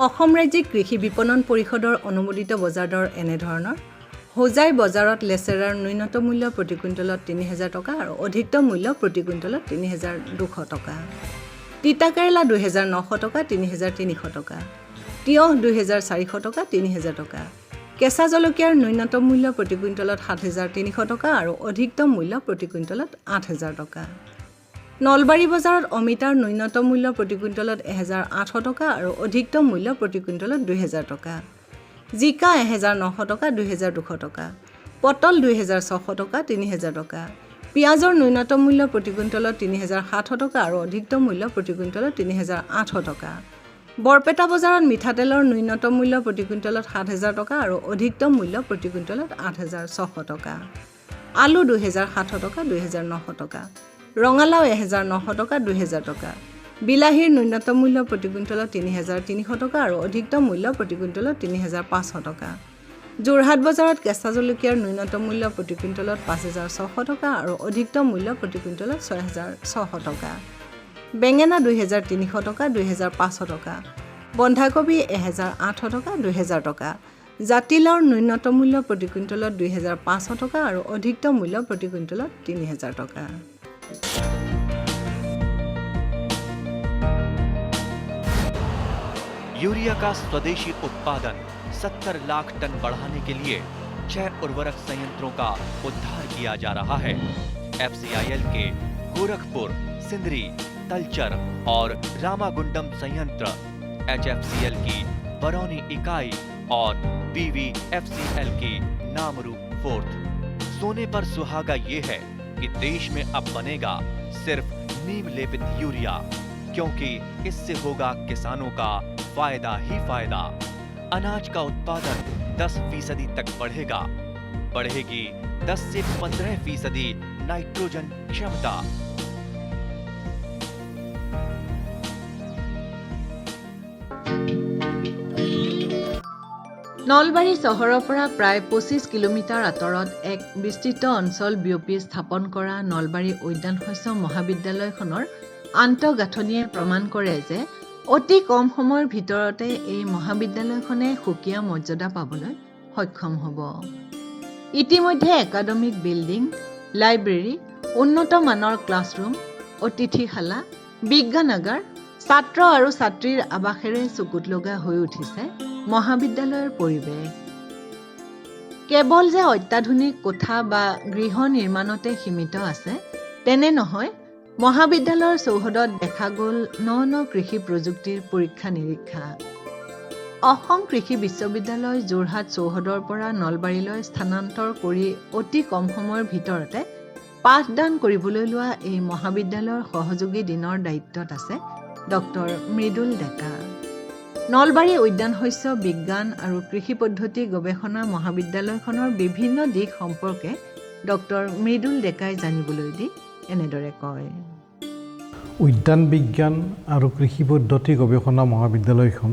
অসম ৰাজ্যিক কৃষি বিপণন পৰিষদৰ অনুমোদিত বজাৰ দৰ এনেধৰণৰ হোজাই বজাৰত লেচেৰাৰ ন্যূনতম মূল্য প্ৰতি কুইণ্টলত ৩০০০ টকা আৰু অধিকতম মূল্য প্ৰতি কুইণ্টলত ৩২০০ টকা। তিতাকেৰেলা ২৯০০ টকা ৩৩০০ টকা। তিয়ঁহ ২৪০০ টকা ৩০০০ টকা। কেঁচা জলকীয়াৰ ন্যূনতম মূল্য প্ৰতি কুইণ্টলত ৭৩০০ টকা আৰু অধিকতম মূল্য প্ৰতি কুইণ্টলত ৮০০০ টকা। নলবাৰী বজাৰত অমিতাৰ ন্যূনতম মূল্য প্ৰতি কুইণ্টলত ১৮০০ টকা আৰু অধিকতম মূল্য প্ৰতি কুইণ্টলত ২০০০ টকা। জিকা ১৯০০ টকা ২২০০ টকা। পটল ২৬০০ টকা ৩০০০ টকা। পিঁয়াজৰ ন্যূনতম মূল্য প্ৰতি কুইণ্টলত ৩০৭০ টকা আৰু অধিকতম মূল্য প্ৰতি কুইণ্টলত ৩০৮০ টকা। বৰপেটা বজাৰত মিঠাতেলৰ ন্যূনতম মূল্য প্ৰতি কুইণ্টলত ৭০০০ টকা আৰু অধিকতম মূল্য প্ৰতি কুইণ্টলত ৮৬০০ টকা। আলু ২০৭০ টকা ২৯০ টকা। ৰঙালাও ১৯০০ টকা ২০০০ টকা। বিলাহীৰ ন্যূনতম মূল্য প্ৰতি কুইণ্টলত ৩৩০০ টকা আৰু অধিকতম মূল্য প্ৰতি কুইণ্টলত ৩৫০০ টকা। যোৰহাট বজাৰত কেঁচা জলকীয়াৰ ন্যূনতম মূল্য প্ৰতি কুইণ্টলত ৫৬০০ টকা আৰু অধিকতম মূল্য প্ৰতি কুইণ্টলত ৬৬০০ টকা। বেঙেনা ২৩০০ টকা ২৫০০ টকা। বন্ধাকবি ১৮০০ টকা ২০০০ টকা। জাতিলাওৰ ন্যূনতম মূল্য প্ৰতি কুইণ্টলত ২৫০০ টকা আৰু অধিকতম মূল্য প্ৰতি কুইণ্টলত ৩০০০ টকা। यूरिया का स्वदेशी उत्पादन 70 लाख टन बढ़ाने के लिए 6 उर्वरक संयंत्रों का उद्धार किया जा रहा है। FCIL के गोरखपुर, सिंदरी, तलचर और रामागुंडम संयंत्र, HFCL की बरौनी इकाई और BVFCL की नामरू फोर्थ। सोने पर सुहागा ये है कि देश में अब बनेगा सिर्फ नीम लेपित यूरिया, क्योंकि इससे होगा किसानों का फायदा ही फायदा। अनाज का उत्पादन 10% तक बढ़ेगा। बढ़ेगी 10 से 15% नाइट्रोजन क्षमता। নলবাৰী চহৰৰ পৰা প্ৰায় ২৫ কিলোমিটাৰ আঁতৰত এক বিস্তৃত অঞ্চল বিয়পি স্থাপন কৰা নলবাৰী উদ্যান শস্য মহাবিদ্যালয়খনৰ আন্তঃগাঁথনিয়ে প্ৰমাণ কৰে যে অতি কম সময়ৰ ভিতৰতে এই মহাবিদ্যালয়খনে সুকীয়া মৰ্যাদা পাবলৈ সক্ষম হ'ব। ইতিমধ্যে একাডেমিক বিল্ডিং, লাইব্ৰেৰী, উন্নত মানৰ ক্লাছৰুম, অতিথিশালা, বিজ্ঞানাগাৰ, ছাত্ৰ আৰু ছাত্ৰীৰ আৱাসেৰে চকুত লগা হৈ উঠিছে মহাবিদ্যালয়ৰ পৰিৱেশ। কেৱল যে অত্যাধুনিক কোঠা বা গৃহ নিৰ্মাণতে সীমিত আছে তেনে নহয়, মহাবিদ্যালয়ৰ চৌহদত দেখা গ'ল ন কৃষি প্ৰযুক্তিৰ পৰীক্ষা নিৰীক্ষা। অসম কৃষি বিশ্ববিদ্যালয় যোৰহাট চৌহদৰ পৰা নলবাৰীলৈ স্থানান্তৰ কৰি অতি কম সময়ৰ ভিতৰতে পাঠদান কৰিবলৈ লোৱা এই মহাবিদ্যালয়ৰ সহযোগী দিনৰ দায়িত্বত আছে ডক্টৰ মৃদুল ডেকা। নলবাৰী উদ্যান শস্য বিজ্ঞান আৰু কৃষি পদ্ধতি গৱেষণা মহাবিদ্যালয়খনৰ বিভিন্ন দিশ সম্পৰ্কে ডক্টৰ মৃদুল ডেকাই জানিবলৈ দি এনেদৰে কয়। উদ্যান বিজ্ঞান আৰু কৃষি পদ্ধতি গৱেষণা মহাবিদ্যালয়খন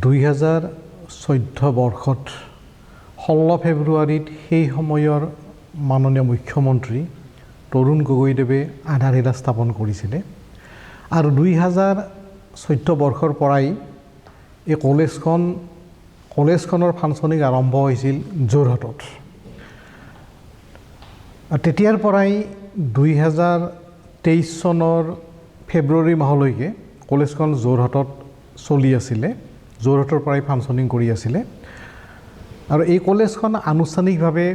২০১৪ বৰ্ষত 16 ফেব্ৰুৱাৰীত সেই সময়ৰ মাননীয় মুখ্যমন্ত্ৰী তৰুণ গগৈদেৱে আধাৰশিলা স্থাপন কৰিছিলে আৰু ২০১৪ বৰ্ষৰ পৰাই এই কলেজখনৰ ফাংচনিং আৰম্ভ হৈছিল যোৰহাটত। তেতিয়াৰ পৰাই ২০২৩ চনৰ ফেব্ৰুৱাৰী মাহলৈকে কলেজখন যোৰহাটত চলি আছিলে, যোৰহাটৰ পৰাই ফাংচনিং কৰি আছিলে। আৰু এই কলেজখন আনুষ্ঠানিকভাৱে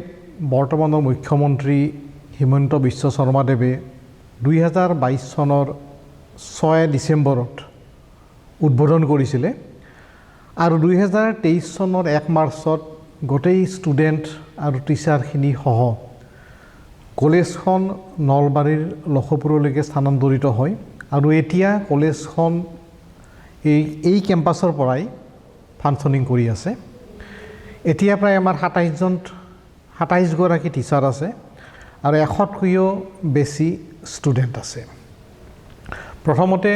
বৰ্তমানৰ মুখ্যমন্ত্ৰী হিমন্ত বিশ্ব শৰ্মাদেৱে ২০২২ চনৰ ৬ ডিচেম্বৰত উদ্বোধন কৰিছিলে আৰু ২০২৩ চনৰ ১ মাৰ্চত গোটেই ষ্টুডেণ্ট আৰু টিচাৰখিনি সহ কলেজখন নলবাৰীৰ লখপুৰলৈকে স্থানান্তৰিত হয় আৰু এতিয়া কলেজখন এই কেম্পাছৰ পৰাই ফাংচনিং কৰি আছে। এতিয়া প্ৰায় আমাৰ ২৭ গৰাকী টিচাৰ আছে আৰু ১০০তকৈও বেছি ষ্টুডেণ্ট আছে। প্ৰথমতে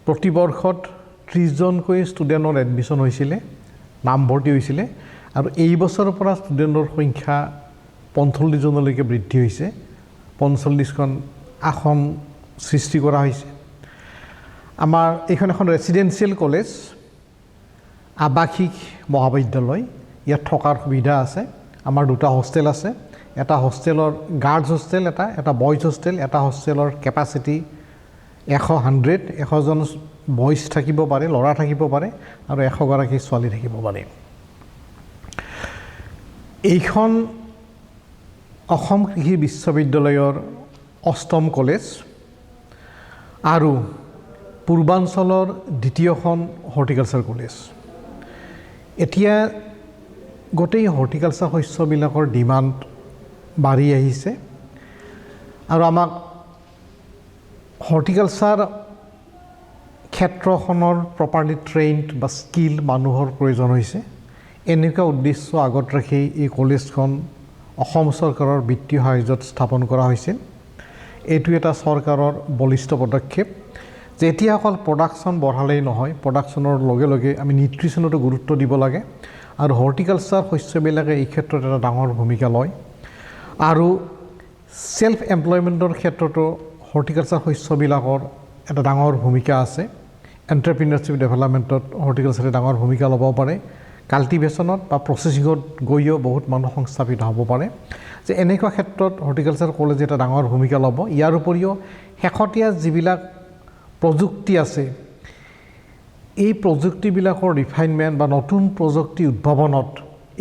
প্ৰতিবৰ্ষত ৩০জনকৈ ষ্টুডেণ্টৰ এডমিশ্যন হৈছিলে, নামভৰ্তি হৈছিলে আৰু এই বছৰৰ পৰা ষ্টুডেণ্টৰ সংখ্যা ৪৫জনলৈকে বৃদ্ধি হৈছে। ৪৫খন আসন সৃষ্টি কৰা হৈছে। আমাৰ এইখন এখন ৰেচিডেঞ্চিয়েল কলেজ আৱাসিক মহাবিদ্যালয় ইয়াত থকাৰ সুবিধা আছে আমাৰ দুটা হোষ্টেল আছে এটা হোষ্টেলৰ গাৰ্লছ হোষ্টেল এটা বয়জ হোষ্টেল এটা হোষ্টেলৰ কেপাচিটি 100জন বয়জ থাকিব পাৰে ল'ৰা থাকিব পাৰে আৰু 100 গৰাকী ছোৱালী থাকিব পাৰে এইখন অসম কৃষি বিশ্ববিদ্যালয়ৰ 8ম কলেজ আৰু পূৰ্বাঞ্চলৰ দ্বিতীয়খন হৰ্টিকালচাৰ কলেজ এতিয়া গোটেই হৰ্টিকালচাৰ শস্যবিলাকৰ ডিমাণ্ড বাঢ়ি আহিছে আৰু আমাক হৰ্টিকালচাৰ ক্ষেত্ৰখনৰ প্ৰপাৰলি ট্ৰেইনড বা স্কিল মানুহৰ প্ৰয়োজন হৈছে এনেকুৱা উদ্দেশ্য আগত ৰাখি এই কলেজখন অসম চৰকাৰৰ বিত্তীয় সাহায্যত স্থাপন কৰা হৈছিল এইটো এটা চৰকাৰৰ বলিষ্ঠ পদক্ষেপ যে এতিয়া অকল প্ৰডাকশ্যন বঢ়ালেই নহয় প্ৰডাকশ্যনৰ লগে লগে আমি নিউট্ৰিশ্যনতো গুৰুত্ব দিব লাগে আৰু হৰ্টিকালচাৰ শস্যবিলাকে এই ক্ষেত্ৰত এটা ডাঙৰ ভূমিকা লয় আৰু সেলফ এমপ্লয়মেণ্টৰ ক্ষেত্ৰতো হৰ্টিকালচাৰ শস্যবিলাকৰ এটা ডাঙৰ ভূমিকা আছে এণ্টাৰপ্ৰিনাৰশ্বিপ ডেভেলপমেণ্টত হৰ্টিকালচাৰে ডাঙৰ ভূমিকা ল'ব পাৰে কাল্টিভেশ্যনত বা প্ৰচেছিঙত গৈও বহুত মানুহ সংস্থাপিত হ'ব পাৰে যে এনেকুৱা ক্ষেত্ৰত হৰ্টিকালচাৰ কলেজে এটা ডাঙৰ ভূমিকা ল'ব ইয়াৰ উপৰিও শেহতীয়া যিবিলাক প্ৰযুক্তি আছে এই প্ৰযুক্তিবিলাকৰ ৰিফাইনমেণ্ট বা নতুন প্ৰযুক্তি উদ্ভাৱনত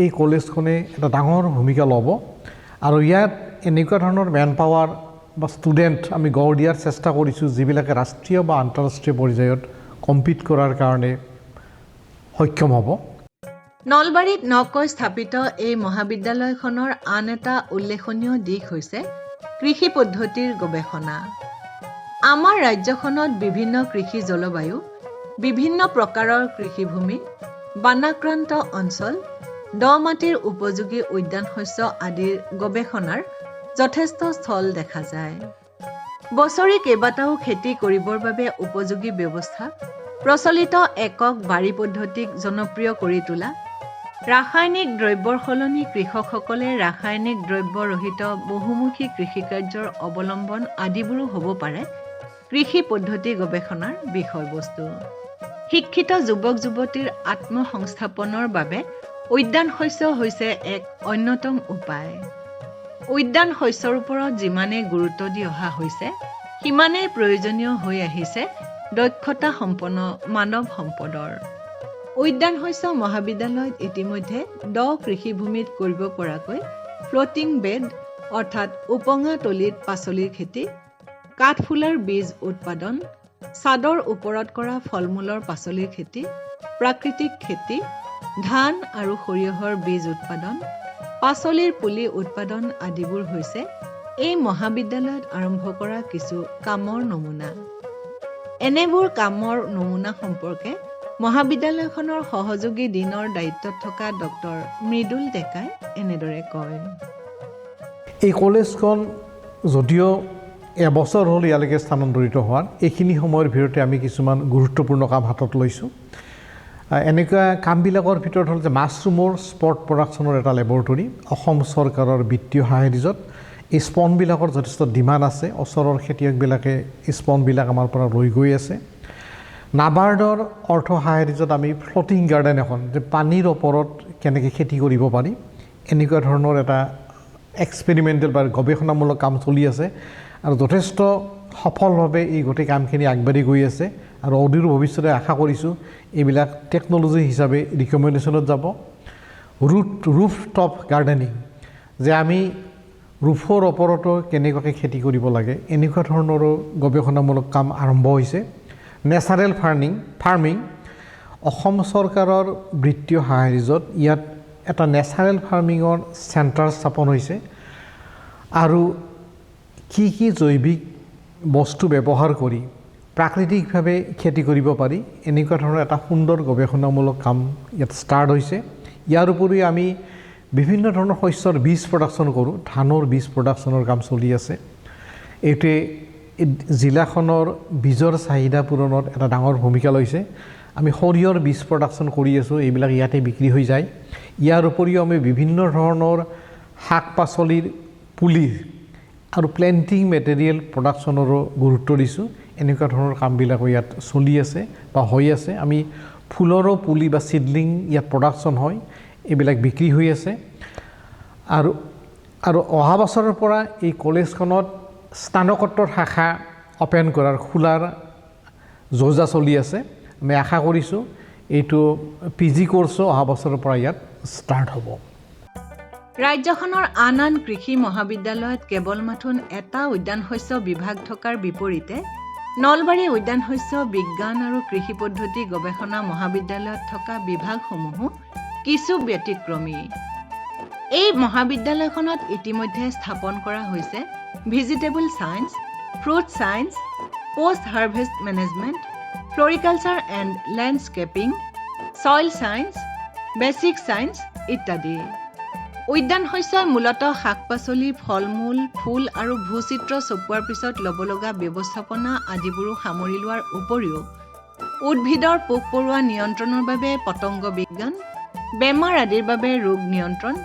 এই কলেজখনে এটা ডাঙৰ ভূমিকা ল'ব আৰু ইয়াত এনেকুৱা ধৰণৰ মেন পাৱাৰ বা ষ্টুডেণ্ট আমি গঢ় দিয়াৰ চেষ্টা কৰিছোঁ যিবিলাকে ৰাষ্ট্ৰীয় বা আন্তঃৰাষ্ট্ৰীয় পৰ্যায়ত কম্পিট কৰাৰ কাৰণে সক্ষম হ'ব নলবাৰীত নকৈ স্থাপিত এই মহাবিদ্যালয়খনৰ আন এটা উল্লেখনীয় দিশ হৈছে কৃষি পদ্ধতিৰ গৱেষণা আমাৰ ৰাজ্যখনত বিভিন্ন কৃষি জলবায়ু বিভিন্ন প্ৰকাৰৰ কৃষিভূমি বানাক্ৰান্ত অঞ্চল দ মাটিৰ উপযোগী উদ্যান শস্য আদিৰ গৱেষণাৰ যথেষ্ট স্থল দেখা যায় বছৰি কেইবাটাও খেতি কৰিবৰ বাবে উপযোগী ব্যৱস্থা প্ৰচলিত একক বাৰী পদ্ধতিক জনপ্ৰিয় কৰি তোলা ৰাসায়নিক দ্ৰব্যৰ সলনি কৃষকসকলে ৰাসায়নিক দ্ৰব্য ৰহিত বহুমুখী কৃষিকাৰ্যৰ অৱলম্বন আদিবোৰো হ'ব পাৰে কৃষি পদ্ধতি গৱেষণাৰ বিষয়বস্তু শিক্ষিত যুৱক যুৱতীৰ আত্মসংস্থাপনৰ বাবে উদ্যান শস্য হৈছে এক অন্যতম উপায় উদ্যান শস্যৰ ওপৰত যিমানে গুৰুত্ব দি অহা হৈছে সিমানেই প্ৰয়োজনীয় হৈ আহিছে দক্ষতা সম্পন্ন মানৱ সম্পদৰ উদ্যান শস্য মহাবিদ্যালয়ত ইতিমধ্যে দ কৃষিভূমিত কৰিব পৰাকৈ ফ্লোটিং বেড অৰ্থাৎ উপঙা তলিত পাচলিৰ খেতি কাঠফুলাৰ বীজ উৎপাদন ছাদৰ ওপৰত কৰা ফলমূলৰ পাচলিৰ খেতি প্ৰাকৃতিক খেতি ধান আৰু সৰিয়হৰ বীজ উৎপাদন পাচলিৰ পুলি উৎপাদন আদিবোৰ হৈছে এই মহাবিদ্যালয়ত আৰম্ভ কৰা কিছু কামৰ নমুনা এনেবোৰ কামৰ নমুনা সম্পৰ্কে মহাবিদ্যালয়খনৰ সহযোগী দিনৰ দায়িত্বত থকা ডক্টৰ মৃদুল ডেকাই এনেদৰে কয় এই কলেজখন যদিও এবছৰ হ'ল ইয়ালৈকে স্থানান্তৰিত হোৱাৰ এইখিনি সময়ৰ ভিতৰতে আমি কিছুমান গুৰুত্বপূৰ্ণ কাম হাতত লৈছোঁ এনেকুৱা কামবিলাকৰ ভিতৰত হ'ল যে মাছৰুমৰ স্পট প্ৰডাকশ্যনৰ এটা লেবৰেটৰী অসম চৰকাৰৰ বিত্তীয় সাহায্যত এই স্পনবিলাকৰ যথেষ্ট ডিমাণ্ড আছে ওচৰৰ খেতিয়কবিলাকে স্পনবিলাক আমাৰ পৰা লৈ গৈ আছে নাবাৰ্ডৰ অৰ্থ সাহায্যত আমি ফ্লোটিং গাৰ্ডেন এখন যে পানীৰ ওপৰত কেনেকৈ খেতি কৰিব পাৰি এনেকুৱা ধৰণৰ এটা এক্সপেৰিমেণ্টেল বা গৱেষণামূলক কাম চলি আছে আৰু যথেষ্ট সফলভাৱে এই গোটেই কামখিনি আগবাঢ়ি গৈ আছে আৰু অদূৰ ভৱিষ্যতে আশা কৰিছোঁ এইবিলাক টেকন'লজি হিচাপে ৰিকমেণ্ডেশ্যনত যাব ৰুফ টপ গাৰ্ডেনিং যে আমি ৰুফৰ ওপৰতো কেনেকুৱাকৈ খেতি কৰিব লাগে এনেকুৱা ধৰণৰো গৱেষণামূলক কাম আৰম্ভ হৈছে নেচাৰেল ফাৰ্মিং অসম চৰকাৰৰ বিত্তীয় সাহায্যত ইয়াত এটা নেচাৰেল ফাৰ্মিঙৰ চেণ্টাৰ স্থাপন হৈছে আৰু কি জৈৱিক বস্তু ব্যৱহাৰ কৰি প্ৰাকৃতিকভাৱে খেতি কৰিব পাৰি এনেকুৱা ধৰণৰ এটা সুন্দৰ গৱেষণামূলক কাম ইয়াত ষ্টাৰ্ট হৈছে ইয়াৰ উপৰিও আমি বিভিন্ন ধৰণৰ শস্যৰ বীজ প্ৰডাকশ্যন কৰোঁ ধানৰ বীজ প্ৰডাকশ্যনৰ কাম চলি আছে এইটোৱে জিলাখনৰ বীজৰ চাহিদা পূৰণত এটা ডাঙৰ ভূমিকা লৈছে আমি সৰিয়হৰ বীজ প্ৰডাকশ্যন কৰি আছোঁ এইবিলাক ইয়াতে বিক্ৰী হৈ যায় ইয়াৰ উপৰিও আমি বিভিন্ন ধৰণৰ শাক পাচলিৰ পুলি আৰু প্লেণ্টিং মেটেৰিয়েল প্ৰডাকশ্যনৰো গুৰুত্ব দিছোঁ এনেকুৱা ধৰণৰ কামবিলাকো ইয়াত চলি আছে বা হৈ আছে আমি ফুলৰো পুলি বা চিডলিং ইয়াত প্ৰডাকশ্যন হয়, এইবিলাক বিক্ৰী হৈ আছে। আৰু অহা বছৰৰ পৰা এই কলেজখনত স্নাতকোত্তৰ শাখা অপেন কৰাৰ খোলাৰ যোজা চলি আছে। আমি আশা কৰিছোঁ এইটো PG কোৰ্ছো অহা বছৰৰ পৰা ইয়াত ষ্টাৰ্ট হ'ব। ৰাজ্যখনৰ আন আন কৃষি মহাবিদ্যালয়ত কেৱল মাথোন এটা উদ্যান শস্য বিভাগ থকাৰ বিপৰীতে নলবাৰী উদ্যান শস্য বিজ্ঞান আৰু কৃষি পদ্ধতি গৱেষণা মহাবিদ্যালয়ত থকা বিভাগসমূহো কিছু ব্যতিক্ৰমী। এই মহাবিদ্যালয়খনত ইতিমধ্যে স্থাপন কৰা হৈছে vegetable science, fruit science, post harvest management, floriculture and landscaping, soil science, basic science ইত্যাদি। উদ্যান শস্যই মূলতঃ শাক-পাচলি, ফল-মূল, ফুল আৰু ভূচিত্ৰ চপোৱাৰ পিছত ল'ব লগা ব্যৱস্থাপনা আদিবোৰো সামৰি লোৱাৰ উপৰিও উদ্ভিদৰ পোক-পৰুৱা নিয়ন্ত্ৰণৰ বাবে পতংগ বিজ্ঞান, বেমাৰ আদিৰ বাবে ৰোগ নিয়ন্ত্ৰণ,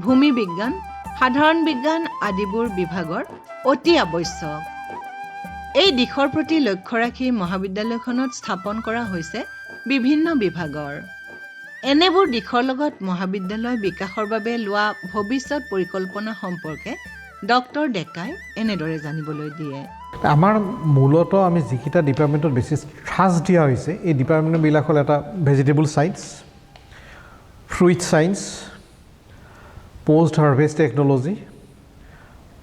ভূমি বিজ্ঞান, সাধাৰণ বিজ্ঞান আদিবোৰ বিভাগৰ অতি আৱশ্যক। এই দিশৰ প্ৰতি লক্ষ্য ৰাখি মহাবিদ্যালয়খনত স্থাপন কৰা হৈছে বিভিন্ন বিভাগৰ। এনেবোৰ দিশৰ লগত মহাবিদ্যালয় বিকাশৰ বাবে লোৱা ভৱিষ্যত পৰিকল্পনা সম্পৰ্কে ডক্টৰ ডেকাই এনেদৰে জানিবলৈ দিয়ে। আমাৰ মূলতঃ আমি যিকেইটা ডিপাৰ্টমেণ্টত বেছি সাজ দিয়া হৈছে, এই ডিপাৰ্টমেণ্টবিলাক হ'ল এটা vegetable science, fruit science, post harvest technology,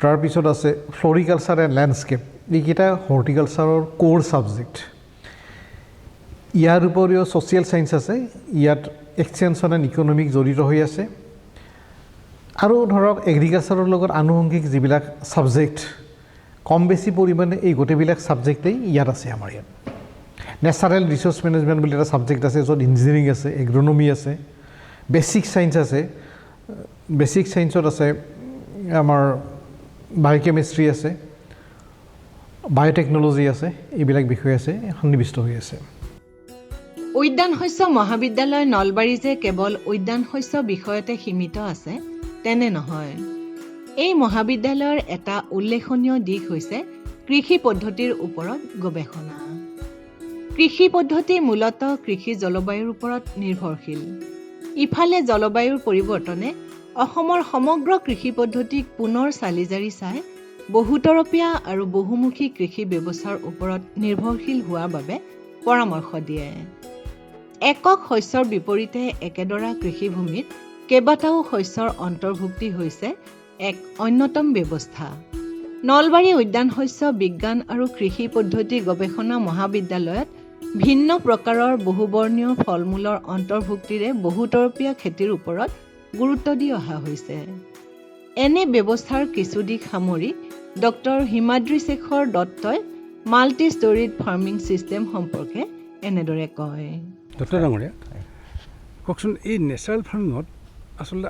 তাৰপিছত আছে ফ্লৰিকালচাৰ এণ্ড লেণ্ডস্কেপ। এইকেইটা হৰ্টিকালচাৰৰ ক'ৰ ছাবজেক্ট। ইয়াৰ উপৰিও ছ'চিয়েল ছায়েন্স আছে, ইয়াত এক্সটেনশ্যন এণ্ড ইকনমিক জড়িত হৈ আছে। আৰু ধৰক এগ্ৰিকালচাৰৰ লগত আনুষংগিক যিবিলাক ছাবজেক্ট কম বেছি পৰিমাণে এই গোটেইবিলাক ছাবজেক্টেই ইয়াত আছে। আমাৰ ইয়াত নেচাৰেল ৰিচোৰ্চ মেনেজমেণ্ট বুলি এটা ছাবজেক্ট আছে, য'ত ইঞ্জিনিয়াৰিং আছে, এগ্ৰনমি আছে, বেচিক ছায়েন্স আছে। বেচিক ছায়েন্সত আছে আমাৰ বায়'কেমিষ্ট্ৰি আছে, বায়'টেকন'লজি আছে, এইবিলাক বিষয় আছে, সন্নিৱিষ্ট হৈ আছে। উদ্যান শস্য মহাবিদ্যালয় নলবাৰী যে কেৱল উদ্যান শস্য বিষয়তে সীমিত আছে তেনে নহয়। এই মহাবিদ্যালয়ৰ এটা উল্লেখনীয় দিশ হৈছে কৃষি পদ্ধতিৰ ওপৰত গৱেষণা। কৃষি পদ্ধতি মূলতঃ কৃষি জলবায়ুৰ ওপৰত নিৰ্ভৰশীল। ইফালে জলবায়ুৰ পৰিৱৰ্তনে অসমৰ সমগ্ৰ কৃষি পদ্ধতিক পুনৰ চালিজাৰি চাই বহুতৰপীয়া আৰু বহুমুখী কৃষি ব্যৱস্থাৰ ওপৰত নিৰ্ভৰশীল হোৱাৰ বাবে পৰামৰ্শ দিয়ে। একক শস্যৰ বিপৰীতে একেডৰা কৃষিভূমিত কেইবাটাও শস্যৰ অন্তৰ্ভুক্তি হৈছে এক অন্যতম ব্যৱস্থা। নলবাৰী উদ্যান শস্য বিজ্ঞান আৰু কৃষি পদ্ধতি গৱেষণা মহাবিদ্যালয়ত ভিন্ন প্ৰকাৰৰ বহুবৰ্ণীয় ফল-মূলৰ অন্তৰ্ভুক্তিৰে বহুতৰপীয়া খেতিৰ ওপৰত গুৰুত্ব দি অহা হৈছে। এনে ব্যৱস্থাৰ কিছু দিশ সামৰি ডক্টৰ হিমাদ্ৰী শেখৰ দত্তই মাল্টি ষ্টৰিড ফাৰ্মিং ছিষ্টেম সম্পৰ্কে এনেদৰে কয়। ডক্টৰ ডাঙৰীয়া, কওকচোন এই নেচাৰেল ফাৰ্মিঙত আচলতে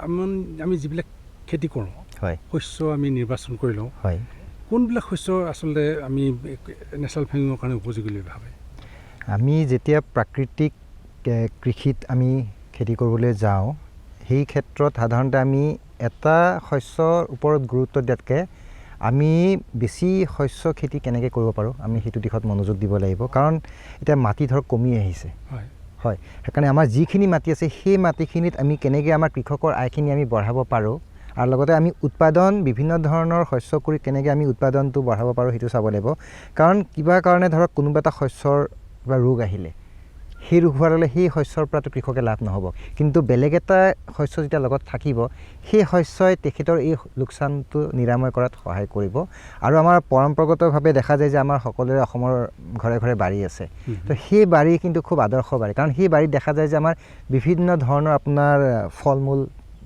আমি যিবিলাক খেতি কৰোঁ, শস্য আমি নিৰ্বাচন কৰি লওঁ, কোনবিলাক শস্য আচলতে আমি নেচাৰেল ফাৰ্মিঙৰ কাৰণে উপযোগী বুলি ভাবে? আমি যেতিয়া প্ৰাকৃতিক কৃষিত আমি খেতি কৰিবলৈ যাওঁ, সেই ক্ষেত্ৰত সাধাৰণতে আমি এটা শস্যৰ ওপৰত গুৰুত্ব দিয়াতকৈ আমি বেছি শস্য খেতি কেনেকৈ কৰিব পাৰোঁ আমি সেইটো দিশত মনোযোগ দিব লাগিব। কাৰণ এতিয়া মাটি ধৰক কমি আহিছে, হয়, সেইকাৰণে আমাৰ যিখিনি মাটি আছে সেই মাটিখিনিত আমি কেনেকৈ আমাৰ কৃষকৰ আয়খিনি আমি বঢ়াব পাৰোঁ আৰু লগতে আমি উৎপাদন বিভিন্ন ধৰণৰ শস্য কৰি কেনেকৈ আমি উৎপাদনটো বঢ়াব পাৰোঁ সেইটো চাব লাগিব। কাৰণ কিবা কাৰণে ধৰক কোনোবা এটা শস্যৰ বা ৰোগ আহিলে, সেই ৰোগ হোৱাৰ লগে সেই শস্যৰ পৰাতো কৃষকে লাভ নহ'ব, কিন্তু বেলেগ এটা শস্য যেতিয়া লগত থাকিব সেই শস্যই তেখেতৰ এই লোকচানটো নিৰাময় কৰাত সহায় কৰিব। আৰু আমাৰ পৰম্পৰাগতভাৱে দেখা যায় যে আমাৰ সকলোৰে অসমৰ ঘৰে ঘৰে বাৰী আছে, তো সেই বাৰী কিন্তু খুব আদৰ্শ বাৰী। কাৰণ সেই বাৰীত দেখা যায় যে আমাৰ বিভিন্ন ধৰণৰ আপোনাৰ ফল মূল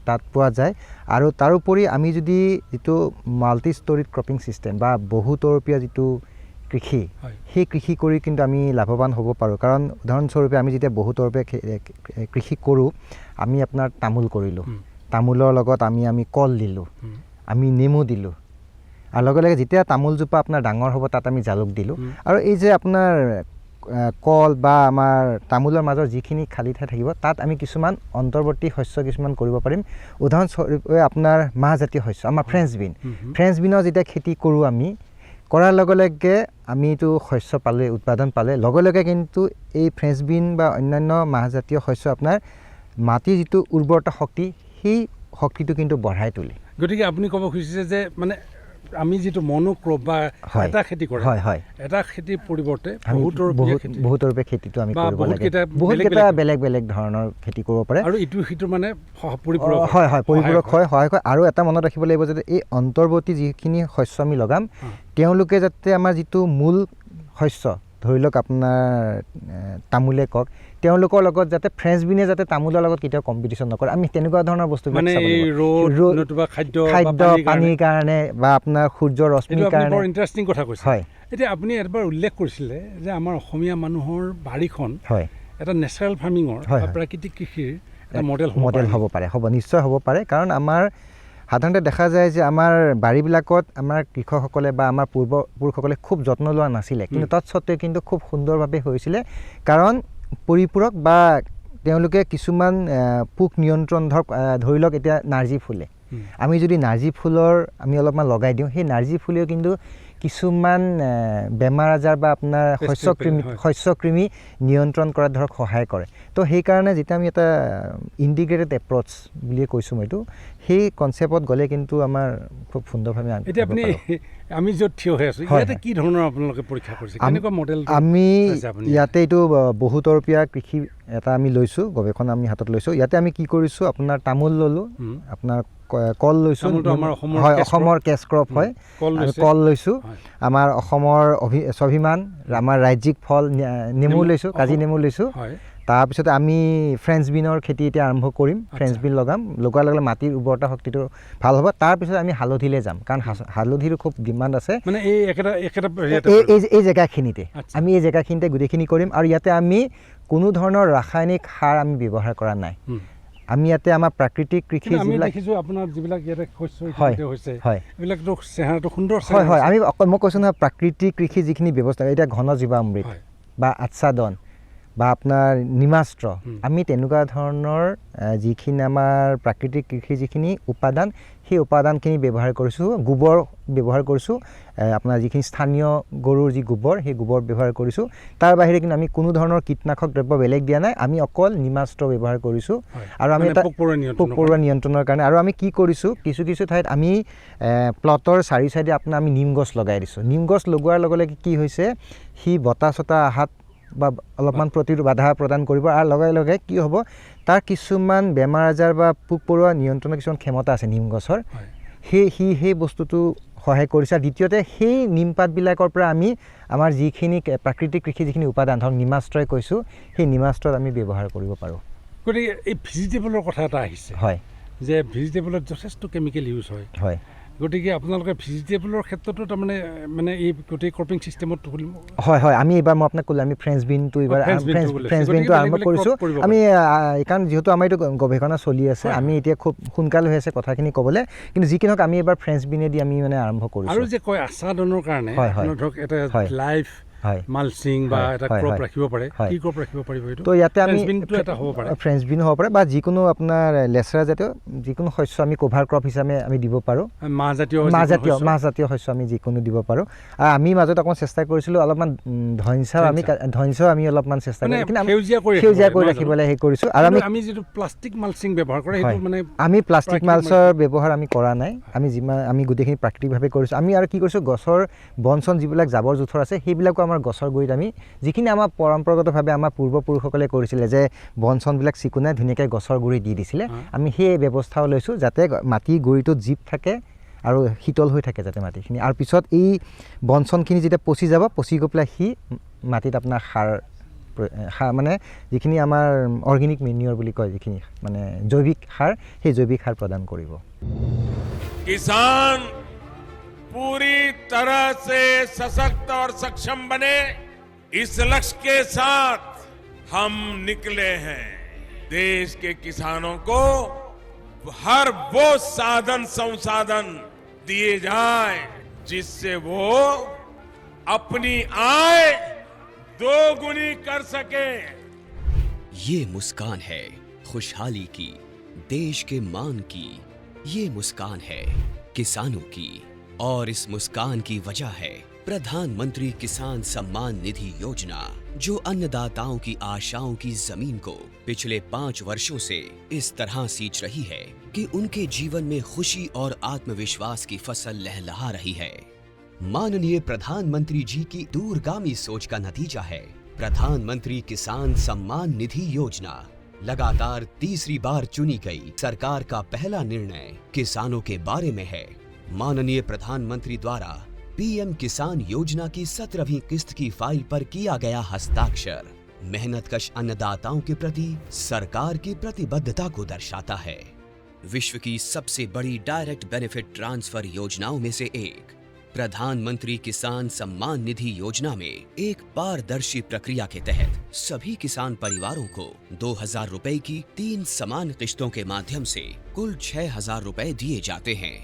তাত পোৱা যায়। আৰু তাৰোপৰি আমি যদি যিটো মাল্টি ষ্টৰিড ক্ৰপিং ছিষ্টেম বা বহুতৰপীয়া যিটো কৃষি, সেই কৃষি কৰি কিন্তু আমি লাভৱান হ'ব পাৰোঁ। কাৰণ উদাহৰণস্বৰূপে আমি যেতিয়া বহুতৰপীয়া কৃষি কৰোঁ, আমি আপোনাৰ তামোল কৰিলোঁ, তামোলৰ লগত আমি কল দিলোঁ, আমি নেমু দিলোঁ, আৰু লগে লগে যেতিয়া তামোলজোপা আপোনাৰ ডাঙৰ হ'ব তাত আমি জালুক দিলোঁ। আৰু এই যে আপোনাৰ কল বা আমাৰ তামোলৰ মাজৰ যিখিনি খালী ঠাই থাকিব তাত আমি কিছুমান অন্তৰ্বৰ্তী শস্য কিছুমান কৰিব পাৰিম। উদাহৰণস্বৰূপে আপোনাৰ মাহজাতীয় শস্য, আমাৰ ফ্ৰেঞ্চ বিনৰ যেতিয়া খেতি কৰোঁ আমি, কৰাৰ লগে লগে আমিতো শস্য পালে উৎপাদন পালে লগে লগে কিন্তু এই ফ্ৰেঞ্চ বিন বা অন্যান্য মাহজাতীয় শস্য আপোনাৰ মাটিৰ যিটো উৰ্বৰতা শক্তি সেই শক্তিটো কিন্তু বঢ়াই তোলে। গতিকে আপুনি ক'ব খুজিছে যে মানে আমি যিটো মনোক্ৰপ বা এটা খেতি কৰে এটা খেতিৰ পৰিৱৰ্তে বহুতৰূপে খেতিটো আমি কৰিব লাগে, বহুতকেইটা বেলেগ বেলেগ ধৰণৰ খেতি কৰিব পাৰে আৰু ইটো সিটো মানে পৰিপূৰক হয়। আৰু এটা মনত ৰাখিব লাগিব যে এই অন্তৰ্বৰ্তী যিখিনি শস্য আমি লগাম তেওঁলোকে যাতে আমাৰ যিটো মূল শস্য ধৰি লওক আপোনাৰ তামোলে কওক তেওঁলোকৰ লগত যাতে ফ্ৰেঞ্চ বিনে যাতে তামোলৰ লগত কেতিয়াও কম্পিটিশ্যন নকৰে, আমি তেনেকুৱা ধৰণৰ বস্তুবিলাক চাব লাগিব। খাদ্য পানীৰ কাৰণে বা আপোনাৰ সূৰ্যৰ ৰশ্মিৰ কাৰণে। বৰ ইণ্টাৰেষ্টিং কথা কৈছে। হয়, এতিয়া আপুনি এবাৰ উল্লেখ কৰিছিলে যে আমাৰ অসমীয়া মানুহৰ বাৰীখন এটা নেচাৰেল ফাৰ্মিঙৰ বা প্ৰাকৃতিক কৃষিৰ এটা মডেল হ'ব পাৰে, নিশ্চয় হ'ব পাৰে। কাৰণ আমাৰ সাধাৰণতে দেখা যায় যে আমাৰ বাৰীবিলাকত আমাৰ কৃষকসকলে বা আমাৰ পূৰ্বপুৰুষসকলে খুব যত্ন লোৱা নাছিলে, কিন্তু তৎসত্ত্বেও কিন্তু খুব সুন্দৰভাৱে হৈছিলে। কাৰণ পৰিপূৰক বা তেওঁলোকে কিছুমান পোক নিয়ন্ত্ৰণ ধৰি লওক এতিয়া নাৰ্জী ফুলে, আমি যদি নাৰ্জী ফুলৰ আমি অলপমান লগাই দিওঁ সেই নাৰ্জী ফুলেও কিন্তু কিছুমান বেমাৰ আজাৰ বা আপোনাৰ শস্যকৃমি নিয়ন্ত্ৰণ কৰাত ধৰক সহায় কৰে। তো সেইকাৰণে যেতিয়া আমি এটা ইণ্টিগ্ৰেটেড এপ্ৰ'চ বুলিয়ে কৈছোঁ মইতো, সেই কনচেপ্টত গ'লে কিন্তু আমাৰ খুব সুন্দৰভাৱে এতিয়া আপুনি আমি য'ত থিয় হৈ আছোঁ ইয়াতে কি ধৰণৰ আপোনালোকে পৰীক্ষা কৰিছে, কেনেকুৱা মডেল? আমি ইয়াতে এইটো বহুতৰপীয়া কৃষি এটা আমি লৈছোঁ, গৱেষণা আমি হাতত লৈছোঁ। ইয়াতে আমি কি কৰিছোঁ, আপোনাৰ তামোল ল'লোঁ, আপোনাৰ কল লৈছোঁ, হয় অসমৰ কেছ ক্ৰপ হয়, কল লৈছোঁ, আমাৰ অসমৰ স্বাভিমান, আমাৰ ৰাজ্যিক ফল নেমু লৈছোঁ, কাজি নেমু লৈছোঁ। তাৰপিছতে আমি ফ্ৰেঞ্চ বিনৰ খেতি এতিয়া আৰম্ভ কৰিম, ফ্ৰেঞ্চ বিন লগাম, লগোৱাৰ লগে লগে মাটিৰ উৰ্বৰতা শক্তিটো ভাল হ'ব। তাৰপিছত আমি হালধিলৈ যাম, কাৰণ হালধিৰো খুব ডিমাণ্ড আছে মানে এই জেগাখিনিতে। আমি এই জেগাখিনিতে গোটেইখিনি কৰিম আৰু ইয়াতে আমি কোনো ধৰণৰ ৰাসায়নিক সাৰ আমি ব্যৱহাৰ কৰা নাই। আমি ইয়াতে আমাৰ প্ৰাকৃতিক কৃষি যিবিলাক দেখিছোঁ আপোনাৰ যিবিলাক ইয়াতে শস্য হৈছে এইবিলাকতো চেহেৰাটো সুন্দৰ। হয় আমি মই কৈছোঁ নহয় প্ৰাকৃতিক কৃষি যিখিনি ব্যৱস্থা এতিয়া ঘন জীৱামৃত বা আচ্ছাদন বা আপোনাৰ নিমাস্ত্ৰ, আমি তেনেকুৱা ধৰণৰ যিখিনি আমাৰ প্ৰাকৃতিক কৃষি যিখিনি উপাদান সেই উপাদানখিনি ব্যৱহাৰ কৰিছোঁ। গোবৰ ব্যৱহাৰ কৰিছোঁ, আপোনাৰ যিখিনি স্থানীয় গৰুৰ যি গোবৰ সেই গোবৰ ব্যৱহাৰ কৰিছোঁ। তাৰ বাহিৰে কিন্তু আমি কোনো ধৰণৰ কীটনাশক দ্ৰব্য বেলেগ দিয়া নাই, আমি অকল নিমাস্ত্ৰ ব্যৱহাৰ কৰিছোঁ। আৰু আমি এটা পোক পৰুৱা নিয়ন্ত্ৰণৰ কাৰণে আৰু আমি কি কৰিছোঁ, কিছু ঠাইত আমি প্লটৰ চাৰি চাইডে আপোনাৰ আমি নিম গছ লগাই দিছোঁ। নিম গছ লগোৱাৰ লগে লগে কি হৈছে, সি বতাহ চতাহ অহাত বা অলপমান বাধা প্ৰদান কৰিব আৰু লগে লগে কি হ'ব, তাৰ কিছুমান বেমাৰ আজাৰ বা পোক পৰুৱা নিয়ন্ত্ৰণৰ কিছুমান ক্ষমতা আছে নিম গছৰ, সেই বস্তুটো সহায় কৰিছে। আৰু দ্বিতীয়তে সেই নিমপাতবিলাকৰ পৰা আমি আমাৰ যিখিনি প্ৰাকৃতিক কৃষি যিখিনি উপাদান ধৰক নিমাস্ত্ৰই কৈছোঁ, সেই নিমাস্ত্ৰত আমি ব্যৱহাৰ কৰিব পাৰোঁ। গতিকে এই ভেজিটেবলৰ কথা এটা আহিছে, হয়, যে ভেজিটেবলত যথেষ্ট কেমিকেল ইউজ হয়। গতিকে আপোনালোকে ভেজিটেবলৰ ক্ষেত্ৰতো তাৰমানে মানে এই গোটেই ক্ৰপিং ছিষ্টেমত হয় আমি এইবাৰ মই আপোনাক ক'লোঁ আমি ফ্ৰেঞ্চ বিনটো এইবাৰ ফ্ৰেঞ্চ বিনটো আৰম্ভ কৰিছোঁ। আমি কাৰণ যিহেতু আমাৰ এইটো গৱেষণা চলি আছে, আমি এতিয়া খুব সোনকাল হৈ আছে কথাখিনি ক'বলৈ, কিন্তু যি কি নহওক আমি এইবাৰ ফ্ৰেঞ্চ বিনেদি আমি মানে আৰম্ভ কৰিছোঁ। আৰু যে কয় আচ্ছাদনৰ কাৰণে ধৰক এটা লাইফ মালচিং বা এটা ক্ৰপ ৰাখিব পাৰে, কি ক্ৰপ ৰাখিব পাৰিব এইটো? তো ইয়াতে আমি এটা হ'ব পাৰে, ফ্ৰেঞ্চ বিন হ'ব পাৰে বা যিকোনো আপোনাৰ লেচেৰা জাতীয় যিকোনো শস্য আমি কভাৰ ক্ৰপ হিচাপে আমি দিব পাৰোঁ। মাহজাতীয় শস্য আমি যিকোনো দিব পাৰোঁ। আৰু আমি মাজত অকণমান চেষ্টা কৰিছিলোঁ অলপমান ধইঞ্চাও আমি অলপমান চেষ্টা কৰিছোঁ, কিন্তু সেউজীয়া কৰি ৰাখিবলৈ সেই কৰিছোঁ। আৰু আমি যিটো প্লাষ্টিক মালচিং ব্যৱহাৰ কৰে সেইটো মানে আমি প্লাষ্টিক মালচৰ ব্যৱহাৰ আমি কৰা নাই, আমি গোটেইখিনি প্ৰাকৃতিকভাৱে কৰিছোঁ। আমি আৰু কি কৰিছোঁ, গছৰ বন চন যিবিলাক জাবৰ জোঁথৰ আছে সেইবিলাকো আমাৰ গছৰ গুৰিত আমি যিখিনি আমাৰ পৰম্পৰাগতভাৱে আমাৰ পূৰ্বপুৰুষসকলে কৰিছিলে যে বন চনবিলাক চিকুণাই ধুনীয়াকৈ গছৰ গুৰিত দি দিছিলে, আমি সেই ব্যৱস্থাও লৈছোঁ যাতে মাটিৰ গুৰিটোত জীপ থাকে আৰু শীতল হৈ থাকে যাতে মাটিখিনি। আৰু পিছত এই বন চনখিনি যেতিয়া পচি যাব, পচি গৈ পেলাই সি মাটিত আপোনাৰ সাৰ মানে যিখিনি আমাৰ অৰ্গেনিক মেনিয়ৰ বুলি কয়, যিখিনি মানে জৈৱিক সাৰ, সেই জৈৱিক সাৰ প্ৰদান কৰিব। किसान पूरी तरह से सशक्त और सक्षम बने, इस लक्ष्य के साथ हम निकले हैं। देश के किसानों को हर वो साधन संसाधन दिए जाए जिससे वो अपनी आय दोगुनी कर सके। ये मुस्कान है खुशहाली की, देश के मान की। ये मुस्कान है किसानों की, और इस मुस्कान की वजह है प्रधानमंत्री किसान सम्मान निधि योजना, जो अन्नदाताओं की आशाओं की जमीन को पिछले 5 वर्षों से इस तरह सींच रही है कि उनके जीवन में खुशी और आत्मविश्वास की फसल लहलहा रही है। माननीय प्रधानमंत्री जी की दूरगामी सोच का नतीजा है प्रधानमंत्री किसान सम्मान निधि योजना। लगातार तीसरी बार चुनी गई सरकार का पहला निर्णय किसानों के बारे में है। माननीय प्रधानमंत्री द्वारा पीएम किसान योजना की 17वीं किस्त की फाइल पर किया गया हस्ताक्षर मेहनतकश अन्नदाताओं के प्रति सरकार की प्रतिबद्धता को दर्शाता है। विश्व की सबसे बड़ी डायरेक्ट बेनिफिट ट्रांसफर योजनाओं में से एक प्रधानमंत्री किसान सम्मान निधि योजना में एक पारदर्शी प्रक्रिया के तहत सभी किसान परिवारों को 2000 रुपए की 3 समान किस्तों के माध्यम से कुल 6000 रुपए दिए जाते हैं।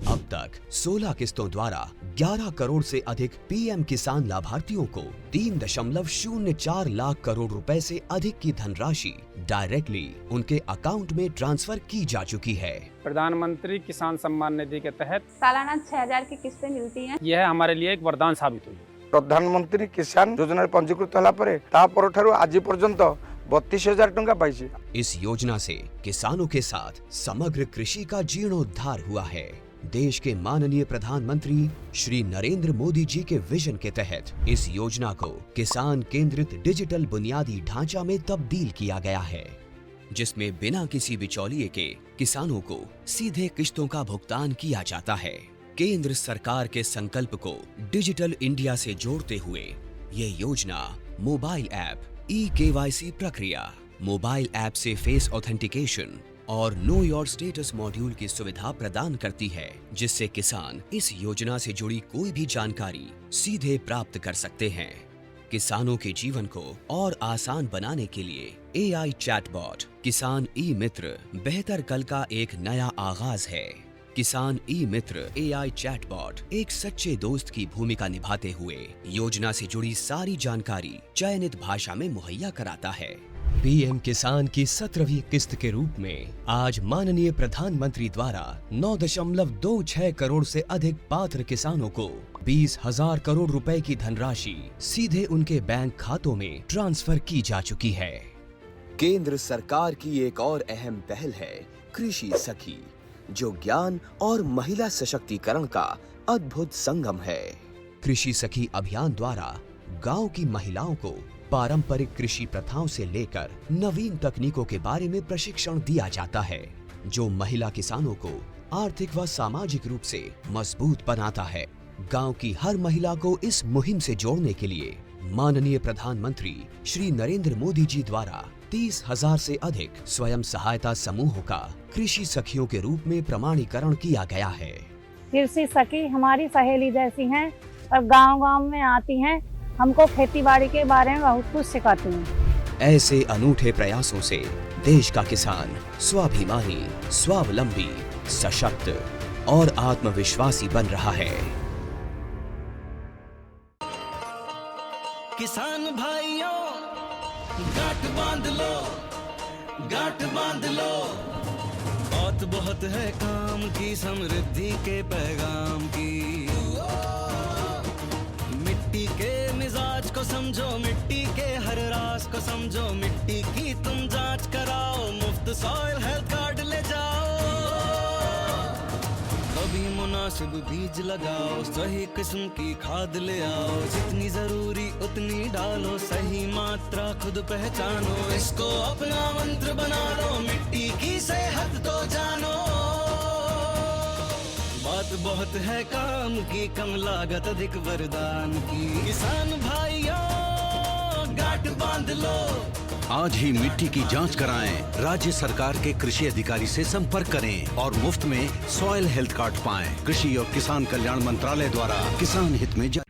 अब तक 16 किस्तों द्वारा 11 करोड़ से अधिक पीएम किसान लाभार्थियों को 3.04 लाख करोड़ रुपए से अधिक की धनराशि डायरेक्टली उनके अकाउंट में ट्रांसफर की जा चुकी है। प्रधानमंत्री किसान सम्मान निधि के तहत सालाना 6000 की किस्तें मिलती हैं। यह हमारे लिए एक वरदान साबित हुई। प्रधानमंत्री किसान योजना पंजीकृत होला परे ता परठारु आज पर्यंत 32,000 टंका पाइछि। इस योजना से किसानों के साथ समग्र कृषि का जीर्णोद्धार हुआ है। देश के माननीय प्रधानमंत्री श्री नरेंद्र मोदी जी के विजन के तहत इस योजना को किसान केंद्रित डिजिटल बुनियादी ढांचा में तब्दील किया गया है, जिसमें बिना किसी बिचौलिए के किसानों को सीधे किस्तों का भुगतान किया जाता है। केंद्र सरकार के संकल्प को डिजिटल इंडिया से जोड़ते हुए ये योजना मोबाइल ऐप, ई-KYC प्रक्रिया, मोबाइल ऐप से फेस ऑथेंटिकेशन और नो योर स्टेटस मॉड्यूल की सुविधा प्रदान करती है, जिससे किसान इस योजना से जुड़ी कोई भी जानकारी सीधे प्राप्त कर सकते हैं। किसानों के जीवन को और आसान बनाने के लिए AI चैटबॉट किसान ई-मित्र बेहतर कल का एक नया आगाज है। किसान ई-मित्र AI चैटबॉट एक सच्चे दोस्त की भूमिका निभाते हुए योजना से जुड़ी सारी जानकारी चयनित भाषा में मुहैया कराता है। पीएम किसान की 17वीं किस्त के रूप में आज माननीय प्रधानमंत्री द्वारा 9.26 करोड़ से अधिक पात्र किसानों को 20,000 करोड़ रुपए की धनराशि सीधे उनके बैंक खातों में ट्रांसफर की जा चुकी है। केंद्र सरकार की एक और अहम पहल है कृषि सखी, जो ज्ञान और महिला सशक्तिकरण का अद्भुत संगम है। कृषि सखी अभियान द्वारा गांव की महिलाओं को पारंपरिक कृषि प्रथाओं से लेकर नवीन तकनीकों के बारे में प्रशिक्षण दिया जाता है, जो महिला किसानों को आर्थिक व सामाजिक रूप से मजबूत बनाता है। गांव की हर महिला को इस मुहिम से जोड़ने के लिए माननीय प्रधानमंत्री श्री नरेंद्र मोदी जी द्वारा 30,000 से अधिक स्वयं सहायता समूहों का कृषि सखियों के रूप में प्रमाणीकरण किया गया है। कृषि सखी हमारी सहेली जैसी हैं और गांव-गांव में आती हैं, हमको खेतीबाड़ी के बारे में बहुत कुछ सिखाती हैं। ऐसे अनूठे प्रयासों से देश का किसान स्वाभिमानी, स्वावलंबी, सशक्त और आत्मविश्वासी बन रहा है। किसान भाइयों गांठ बांध लो, गांठ बांध लो, बहुत बहुत है काम की, समृद्धि के पैगाम की। मिट्टी के मिजाज को समझो, मिट्टी के हर राज को समझो, मिट्टी की तुम जांच कराओ, मुफ्त सॉइल हेल्थ कार्ड ले जाओ। कभी मुनासिब बीज लगाओ, सही किस्म की खाद ले आओ, जितनी जरूरी उतनी डालो, सही मात्रा खुद पहचानो, इसको अपना मंत्र बना लो, मिट्टी की सेहत तो जानो। बात बहुत है काम की, कम लागत अधिक वरदान की। किसान भाइयों गांठ बांध लो, आज ही मिट्टी की जांच कराएं, राज्य सरकार के कृषि अधिकारी से संपर्क करें और मुफ्त में सॉइल हेल्थ कार्ड पाएं। कृषि और किसान कल्याण मंत्रालय द्वारा किसान हित में जारी।